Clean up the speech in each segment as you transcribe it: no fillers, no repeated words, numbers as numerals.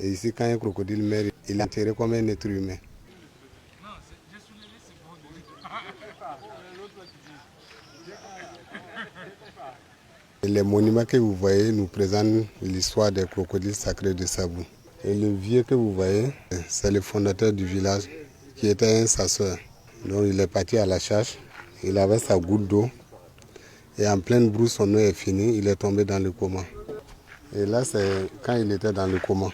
Et ici, quand un crocodile meurt, il est enterré comme un être humain. Les monuments que vous voyez nous présentent l'histoire des crocodiles sacrés de Sabou. Et le vieux que vous voyez, c'est le fondateur du village qui était un chasseur. Donc il est parti à la chasse, il avait sa goutte d'eau et en pleine brousse, son eau est finie, il est tombé dans le coma. Et là, c'est quand il était dans le coma.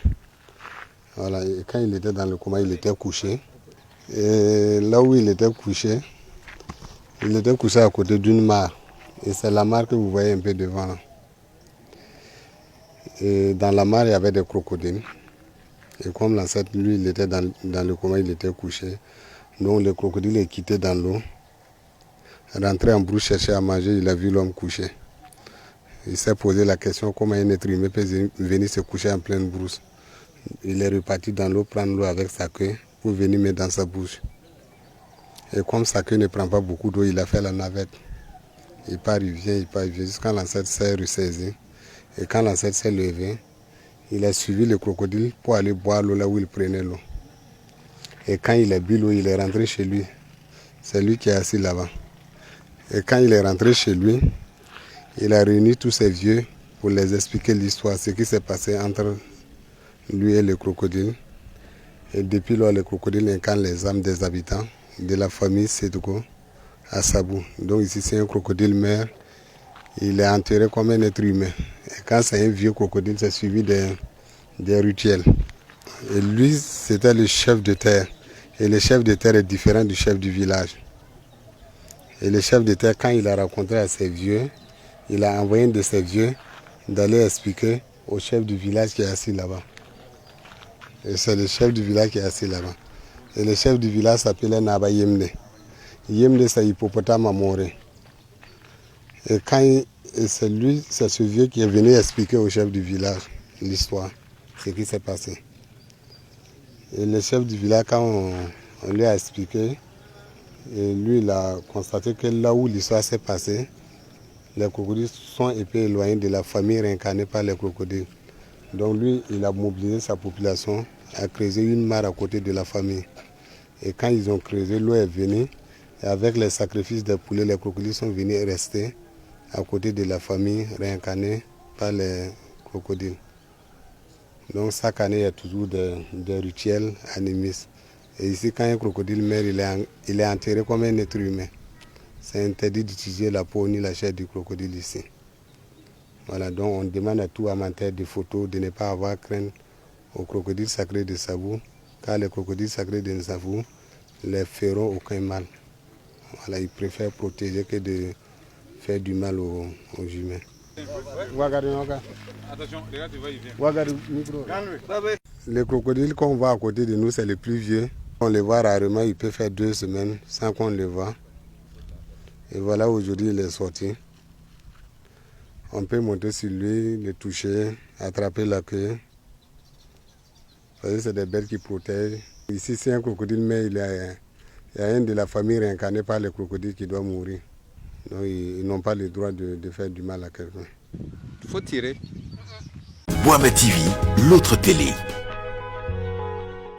Voilà, et quand il était dans le coma, il était couché. Et là où il était couché à côté d'une mare. Et c'est la mare que vous voyez un peu devant là. Et dans la mare, il y avait des crocodiles. Et comme l'ancêtre, lui, il était dans le coma, il était couché. Donc le crocodile est quitté dans l'eau. Rentré en brousse, chercher à manger, il a vu l'homme couché. Il s'est posé la question comment un être humain peut venir se coucher en pleine brousse. Il est reparti dans l'eau, prendre l'eau avec sa queue pour venir mettre dans sa bouche. Et comme sa queue ne prend pas beaucoup d'eau, il a fait la navette. Il part, il vient, jusqu'à l'ancêtre s'est ressaisi. Et quand l'ancêtre s'est levé, il a suivi le crocodile pour aller boire l'eau là où il prenait l'eau. Et quand il a bu l'eau, il est rentré chez lui. C'est lui qui est assis là-bas. Et quand il est rentré chez lui, il a réuni tous ses vieux pour les expliquer l'histoire, ce qui s'est passé entre lui et le crocodile. Et depuis lors, le crocodile incarne les âmes des habitants de la famille Sédouko à Sabou. Donc ici, c'est un crocodile mère. Il est enterré comme un être humain. Et quand c'est un vieux crocodile, c'est suivi des rituels. Et lui, c'était le chef de terre. Et le chef de terre est différent du chef du village. Et le chef de terre, quand il a raconté à ses vieux, il a envoyé un de ses vieux d'aller expliquer au chef du village qui est assis là-bas. Et c'est le chef du village qui est assis là-bas. Et le chef du village s'appelait Naba Yemne. Yemne, c'est hippopotame à Moré. Et c'est ce vieux qui est venu expliquer au chef du village l'histoire, ce qui s'est passé. Et le chef du village, quand on lui a expliqué, et lui, il a constaté que là où l'histoire s'est passée, les crocodiles sont un peu éloignés de la famille réincarnée par les crocodiles. Donc lui, il a mobilisé sa population à creuser une mare à côté de la famille. Et quand ils ont creusé, l'eau est venue. Et avec les sacrifices des poulets, les crocodiles sont venus rester à côté de la famille réincarnée par les crocodiles. Donc chaque année, il y a toujours des rituels animistes. Et ici, quand un crocodile meurt, il est enterré comme un être humain. C'est interdit d'utiliser la peau ni la chair du crocodile ici. Voilà, donc on demande à tout amateur de photos de ne pas avoir crainte aux crocodiles sacrés de Sabou, car les crocodiles sacrés de Sabou ne feront aucun mal. Voilà, ils préfèrent protéger que de faire du mal aux humains. Attention, regarde, tu vas y venir. Les crocodiles qu'on voit à côté de nous, c'est les plus vieux. On les voit rarement, il peut faire 2 semaines sans qu'on les voit. Et voilà, aujourd'hui, il est sorti. On peut monter sur lui, le toucher, attraper la queue. Parce que c'est des bêtes qui protègent. Ici, c'est un crocodile, mais il y a un de la famille réincarnée par les crocodiles qui doit mourir. Donc, ils n'ont pas le droit de faire du mal à quelqu'un. Il faut tirer. Boama TV, l'autre télé.